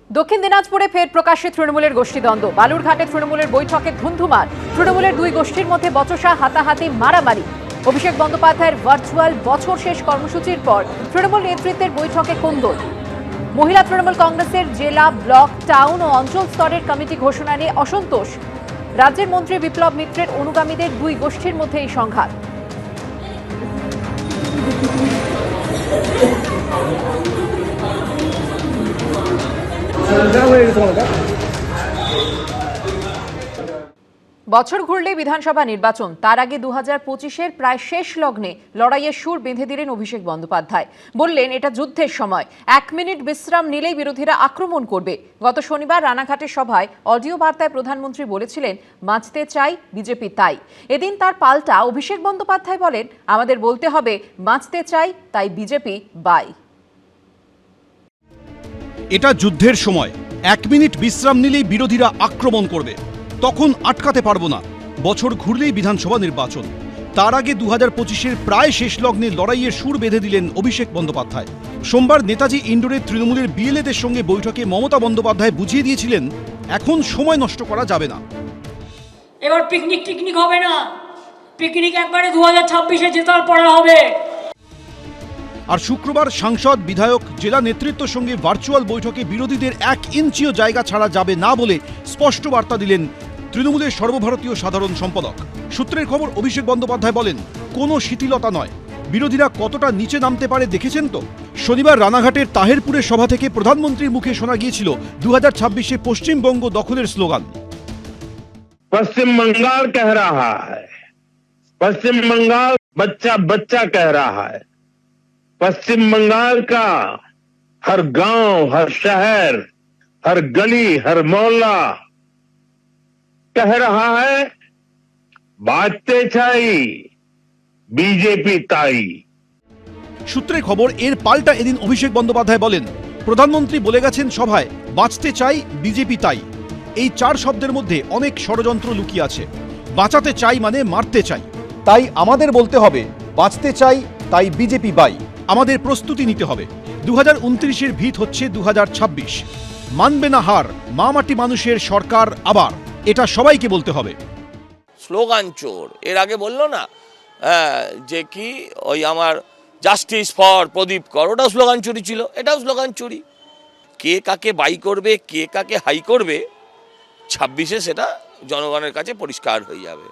দক্ষিণ দিনাজপুরে ফের প্রকাশ্যে তৃণমূলের গোষ্ঠীদ্বন্দ্ব। বালুরঘাটে তৃণমূলের বৈঠকে ধুন্ধুমার। তৃণমূলের দুই গোষ্ঠীর মধ্যে বচসা, হাতাহাতি, মারামারি। অভিষেক বন্দ্যোপাধ্যায়ের ভার্চুয়াল বছর শেষ কর্মসূচির পর তৃণমূল নেতৃত্বের বৈঠকে কোন্দল। মহিলা তৃণমূল কংগ্রেসের জেলা, ব্লক, টাউন ও অঞ্চল স্তরের কমিটি ঘোষণা নিয়ে অসন্তোষ। রাজ্যের মন্ত্রী বিপ্লব মিত্রের অনুগামীদের দুই গোষ্ঠীর মধ্যে এই সংঘাত। বছর ঘুরলে বিধানসভা নির্বাচন, তার আগে 2025-এর প্রায় শেষ লগ্নে লড়াইয়ের সুর বেঁধে দিলেন অভিষেক বন্দ্যোপাধ্যায়। বললেন, এটা যুদ্ধের সময়, 1 মিনিট বিশ্রাম নিলেই বিরোধীরা আক্রমণ করবে। গত শনিবার রানাঘাটের সভায় অডিও বার্তায় প্রধানমন্ত্রী বলেছিলেন, বাঁচতে চাই বিজেপি তাই। এদিন তার পাল্টা অভিষেক বন্দ্যোপাধ্যায় বলেন, আমাদের বলতে হবে বাঁচতে চাই তাই বিজেপি বাই। এটা যুদ্ধের সময়, 1 মিনিট বিশ্রাম নিলেই বিরোধীরা আক্রমণ করবে, তখন আটকাতে পারবো না। বছর ঘুরলেই বিধানসভা নির্বাচন, তার আগে 2025-এর প্রায় শেষ লগ্নে লড়াইয়ের সুর বেঁধে দিলেন অভিষেক বন্দ্যোপাধ্যায়। সোমবার নেতাজি ইন্ডোরে তৃণমূলের বিএলএদের সঙ্গে বৈঠকে মমতা বন্দ্যোপাধ্যায় বুঝিয়ে দিয়েছিলেন, এখন সময় নষ্ট করা যাবে না। এবার পিকনিক হবে না, পিকনিক একবারে 2026-এ জেতার পরে হবে। আর শুক্রবার সাংসদ, বিধায়ক, জেলা নেতৃত্বের সঙ্গে ভার্চুয়াল বৈঠকে বিরোধীদের 1 ইঞ্চিও জায়গা ছাড়া যাবে না বলে স্পষ্ট বার্তা দিলেন তৃণমূলের সর্বভারতীয় সাধারণ সম্পাদক। সূত্রের খবর, অভিষেক বন্দ্যোপাধ্যায় বলেন, কোনো শিথিলতা নয়, বিরোধীরা কতটা নিচে নামতে পারে দেখেছেন তো। শনিবার রানাঘাটের তাহেরপুরের সভা থেকে প্রধানমন্ত্রীর মুখে শোনা গিয়েছিল 2026-এ পশ্চিমবঙ্গ দখলের স্লোগান। पश्चिम बंगाल कह रहा है, पश्चिम बंगाल बच्चा बच्चा कह रहा है, पश्चिम बंगाल का हर गांव, हर शहर, हर गली, हर मोहल्ला कह रहा है, बाजते चाई बीजेपी ताई। সূত্রে খবর, এর পাল্টা এদিন অভিষেক বন্দ্যোপাধ্যায় বলেন, প্রধানমন্ত্রী বলে গেছেন সভায়, বাঁচতে চাই বিজেপি তাই। এই 4 শব্দের মধ্যে অনেক ষড়যন্ত্র লুকিয়ে আছে। বাঁচাতে চাই মানে মারতে চাই, তাই আমাদের বলতে হবে বাঁচতে চাই তাই বিজেপি বাই। আমাদের প্রস্তুতি নিতে হবে, 2029-এর ভিত হচ্ছে 2026। মানবে না হার, মা মাটি মানুষের সরকার আবার, এটা সবাইকে বলতে হবে। স্লোগান চোর, এর আগে বললো না যে কি ওই আমার জাস্টিস ফর প্রদীপ কর, ওটাও স্লোগান চুরি ছিল, এটাও স্লোগান চুরি। কে কাকে বাই করবে, কে কাকে হাই করবে, 26-এ সেটা জনগণের কাছে পরিষ্কার হয়ে যাবে।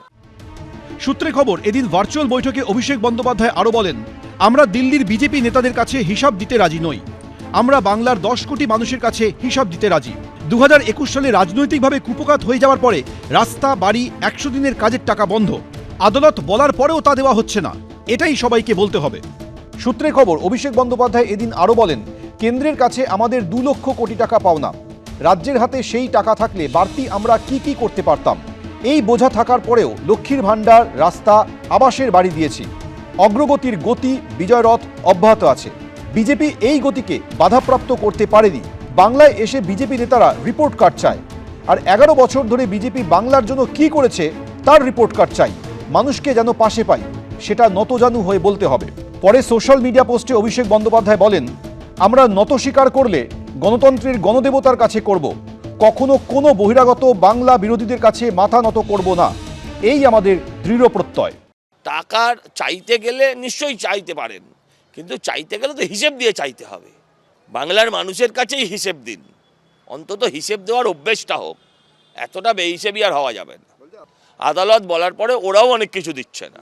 সূত্রে খবর, এদিন ভার্চুয়াল বৈঠকে অভিষেক বন্দ্যোপাধ্যায় আরও বলেন, আমরা দিল্লির বিজেপি নেতাদের কাছে হিসাব দিতে রাজি নই, আমরা বাংলার 10 কোটি মানুষের কাছে হিসাব দিতে রাজি। 2021 সালে রাজনৈতিকভাবে কুপকাত হয়ে যাওয়ার পরে রাস্তা, বাড়ি, 100 দিনের কাজের টাকা বন্ধ, আদালত বলার পরেও তা দেওয়া হচ্ছে না, এটাই সবাইকে বলতে হবে। সূত্রে খবর, অভিষেক বন্দ্যোপাধ্যায় এদিন আরও বলেন, কেন্দ্রের কাছে আমাদের 2 লক্ষ কোটি টাকা পাওনা, রাজ্যের হাতে সেই টাকা থাকলে বাড়তি আমরা কি করতে পারতাম। এই বোঝা থাকার পরেও লক্ষ্মীর ভাণ্ডার, রাস্তা, আবাসের বাড়ি দিয়েছি। অগ্রগতির গতি, বিজয়রথ অব্যাহত আছে। বিজেপি এই গতিকে বাধাপ্রাপ্ত করতে পারেনি। বাংলায় এসে বিজেপি নেতারা রিপোর্ট কার্ড চায়, আর 11 বছর ধরে বিজেপি বাংলার জন্য কি করেছে তার রিপোর্ট কার্ড চাই। মানুষকে যেন পাশে পাই, সেটা নতজানু হয়ে বলতে হবে। পরে সোশ্যাল মিডিয়া পোস্টে অভিষেক বন্দ্যোপাধ্যায় বলেন, আমরা নত স্বীকার করলে গণতন্ত্রের গণদেবতার কাছে করব, কখনো কোনো বহিরাগত বাংলা বিরোধীদের কাছে মাথা নত করব না, এই আমাদের দৃঢ় প্রত্যয়। টাকার চাইতে গেলে নিশ্চয়ই চাইতে পারেন, কিন্তু চাইতে গেলে তো হিসেব দিয়ে চাইতে হবে। বাংলার মানুষের কাছেই হিসেব দিন, অন্তত হিসেব দেওয়ার অভ্যেসটা হোক। এতটা বেহিসেবি আর হওয়া যাবে না। আদালত বলার পরে ওরাও অনেক কিছু দিচ্ছে না,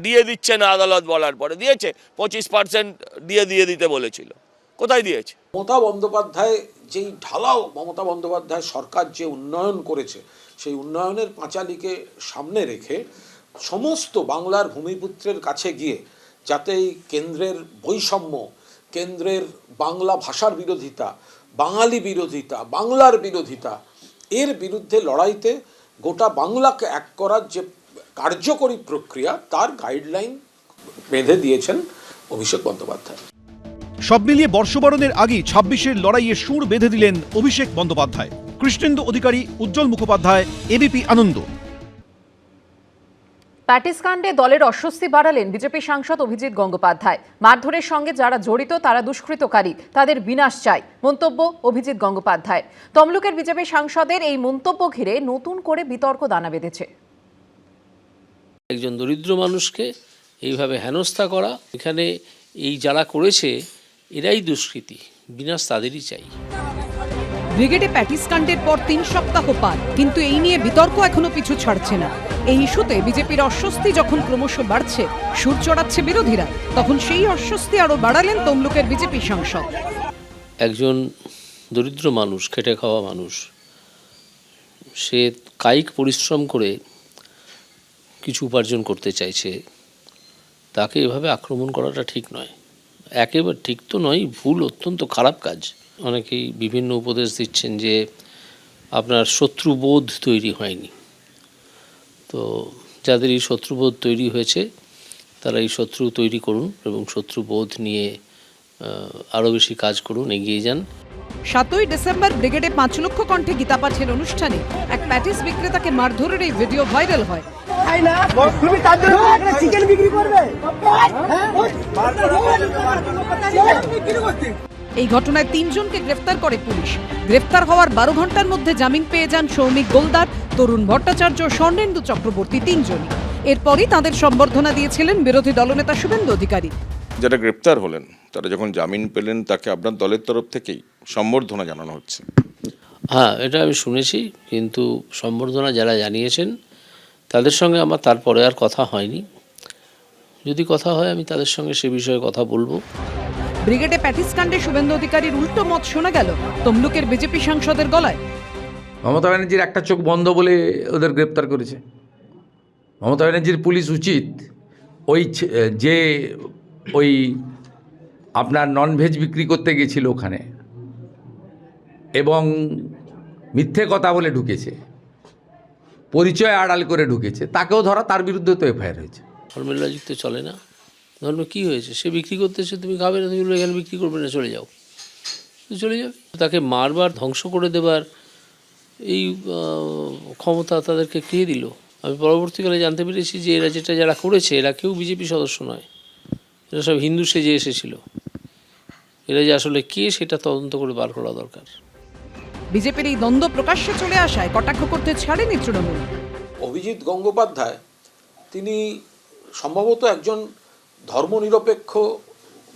ডিএ দিচ্ছে না, আদালত বলার পরে দিয়েছে 25% ডিএ দিতে বলেছিল, কোথায় দিয়েছে? মমতা বন্দ্যোপাধ্যায় যেই ঢালাও, মমতা বন্দ্যোপাধ্যায় সরকার যে উন্নয়ন করেছে, সেই উন্নয়নের পাঁচালীকে সামনে রেখে সমস্ত বাংলার ভূমিপুত্রের কাছে গিয়ে যাতে এই কেন্দ্রের বৈষম্য, কেন্দ্রের বাংলা ভাষার বিরোধিতা, বাঙালি বিরোধিতা, বাংলার বিরোধিতা, এর বিরুদ্ধে লড়াইতে গোটা বাংলাকে এক করার যে কার্যকরী প্রক্রিয়া, তার গাইডলাইন বেঁধে দিয়েছেন অভিষেক বন্দ্যোপাধ্যায়। সব মিলিয়ে বর্ষবরণের আগেই 26-এর লড়াইয়ের সুর বেঁধে দিলেন অভিষেক বন্দ্যোপাধ্যায়। কৃষ্ণেন্দু অধিকারী, উজ্জ্বল মুখোপাধ্যায়, এবিপি আনন্দ। প্যাটিস কাণ্ডে দলের অস্বস্তি বাড়ালেন বিজেপি সাংসদ অভিজিৎ গঙ্গোপাধ্যায়। মারধরের সঙ্গে যারা জড়িত তারা দুষ্কৃতকারী, তাদের বিনাশ চাই, মন্তব্য অভিজিৎ গঙ্গোপাধ্যায়। তমলুকের বিজেপি সাংসদের এই মন্তব্য ঘিরে নতুন করে বিতর্ক দানা বেঁধেছে। একজন দরিদ্র মানুষকে এইভাবে হেনস্থা করা, এখানে এই যারা করেছে এরাই দুষ্কৃতী, বিনাশ তাদেরই চাই। ব্রিগেডে প্যাটিস কাণ্ডের পর 3 সপ্তাহ পার, কিন্তু এই নিয়ে বিতর্ক এখনো পিছু ছাড়ছে না। এই ইস্যুতে বিজেপির অস্বস্তি যখন ক্রমশ বাড়ছে, সুর চড়াচ্ছে বিরোধীরা, তখন সেই অস্বস্তি আরো বাড়ালেন তমলুকের বিজেপি সাংসদ। একজন দরিদ্র মানুষ, খেটে খাওয়া মানুষ, সে কায়িক পরিশ্রম করে কিছু উপার্জন করতে চাইছে, তাকে এভাবে আক্রমণ করাটা ঠিক নয়। একেবারে ঠিক তো নয়, ভুল, অত্যন্ত খারাপ কাজ। অনেকেই বিভিন্ন উপদেশ দিচ্ছেন যে আপনার শত্রুবোধ তৈরি হয়নি। তো যাদের এই শত্রুবোধ তৈরি হয়েছে তারা এই শত্রু তৈরি করুন এবং শত্রুবোধ নিয়ে আরও বেশি কাজ করুন, এগিয়ে যান। 7ই ডিসেম্বর ব্রিগেডে 5 লক্ষ কণ্ঠে গীতাপাঠের অনুষ্ঠানে এক প্যাটিস বিক্রেতাকে মারধরের এই ভিডিও ভাইরাল হয়। এই ঘটনায় 3 জনকে গ্রেফতার করে পুলিশ। গ্রেফতার হওয়ার 12 ঘন্টার মধ্যে জামিন পেয়ে যান সৌমিক গোলদার, তরুণ ভট্টাচার্য, স্বর্ণেন্দু চক্রবর্তী, 3 জনই। এরপরই তাদের সম্বর্ধনা দিয়েছিলেন বিরোধী দলনেতা শুভেন্দু অধিকারী। যারা গ্রেপ্তার হলেন তারা যখন জামিন পেলেন তাকে আপনার দলের তরফ থেকেই সম্বর্ধনা জানানো হচ্ছে। হ্যাঁ, এটা আমি শুনেছি, কিন্তু সম্বর্ধনা যারা জানিয়েছেন তাদের সঙ্গে আমার তারপরে আর কথা হয়নি। যদি কথা হয় আমি তাদের সঙ্গে সে বিষয়ে কথা বলবো। ব্রিগেডে প্যাটিস কাণ্ডে শুভেন্দু অধিকারীর উল্টো মত শোনা গেল তমলুকের বিজেপি সাংসদের গলায়। মমতা ব্যানার্জির একটা চোখ বন্ধ বলে ওদের গ্রেপ্তার করেছে। মমতা ব্যানার্জির পুলিশ উচিত ওই আপনার ননভেজ বিক্রি করতে গেছিল ওখানে এবং মিথ্যে কথা বলে ঢুকেছে, পরিচয় আড়াল করে ঢুকেছে, তাকেও ধরা, তার বিরুদ্ধে তো এফআইআর হয়েছে। ধর্মের লজিক তো চলে না। ধর্মে কী হয়েছে? সে বিক্রি করতেছে, তুমি খাবে না, তুমি এখানে বিক্রি করবে না, চলে যাও, চলে যাবে। তাকে মারবার, ধ্বংস করে দেবার এই ক্ষমতা তাদেরকে কে দিল? আমি পরবর্তীকালে জানতে পেরেছি যে এরা যারা করেছে এরা কেউ বিজেপি সদস্য নয়, এরা সব হিন্দু সেজে এসেছিল। এরা যে আসলে কে সেটা তদন্ত করে বার করা দরকার। বিজেপির এই দ্বন্দ্ব প্রকাশ্যে চলে আসায় কটাক্ষ করতে ছাড়েনি তৃণমূল। অভিজিৎ গঙ্গোপাধ্যায় তিনি সম্ভবত একজন ধর্মনিরপেক্ষ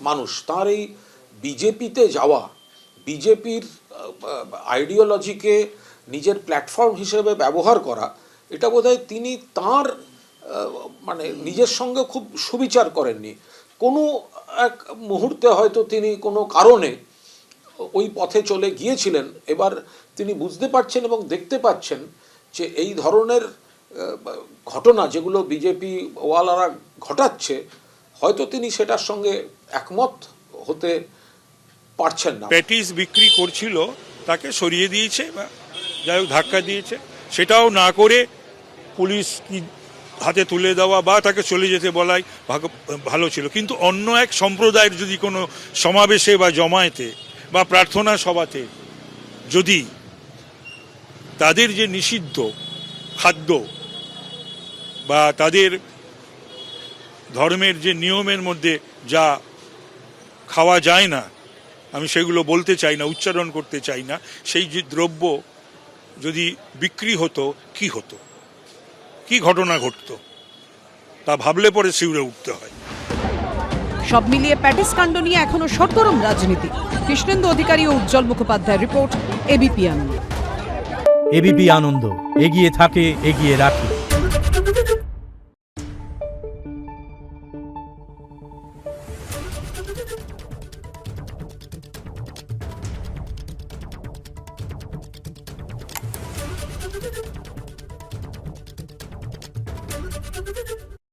মানুষ। তার এই বিজেপিতে যাওয়া, বিজেপির আইডিওলজিকে নিজের প্ল্যাটফর্ম হিসেবে ব্যবহার করা, এটা বোধহয় তিনি তার মানে নিজের সঙ্গে খুব সুবিচার করেননি। কোনো এক মুহূর্তে হয়তো তিনি কোনো কারণে ওই পথে চলে গিয়েছিলেন। এবার তিনি বুঝতে পারছেন এবং দেখতে পাচ্ছেন যে এই ধরনের ঘটনা যেগুলো বিজেপি ওয়ালারা ঘটাচ্ছে, হয়তো তিনি সেটার সঙ্গে একমত হতে পারছেন না। প্যাটিস বিক্রি করছিল, তাকে সরিয়ে দিয়েছে বা যাই হোক ধাক্কা দিয়েছে, সেটাও না করে পুলিশ কি হাতে তুলে দেওয়া বা তাকে চলে যেতে বলাই ভালো ছিল। কিন্তু অন্য এক সম্প্রদায়ের যদি কোনো সমাবেশে বা জমায়েতে বা প্রার্থনা সভাতে যদি তাদের যে নিষিদ্ধ খাদ্য বা তাদের ধর্মের যে নিয়মের মধ্যে যা খাওয়া যায় না, আমি সেগুলো বলতে চাই না, উচ্চারণ করতে চাই না, সেই যে দ্রব্য যদি বিক্রি হতো, কি হতো, কি ঘটনা ঘটতো, তা ভাবলে পরে শিউরে উঠতে হয়। সব মিলিয়ে প্যাটিস কাণ্ড নিয়ে এখনো সরগরম রাজনীতি। কৃষ্ণেন্দু অধিকারী ও উজ্জ্বল মুখোপাধ্যায়ের রিপোর্ট, এবিপি আনন্দ। এবিপি আনন্দ, এগিয়ে থাকে, এগিয়ে রাখে।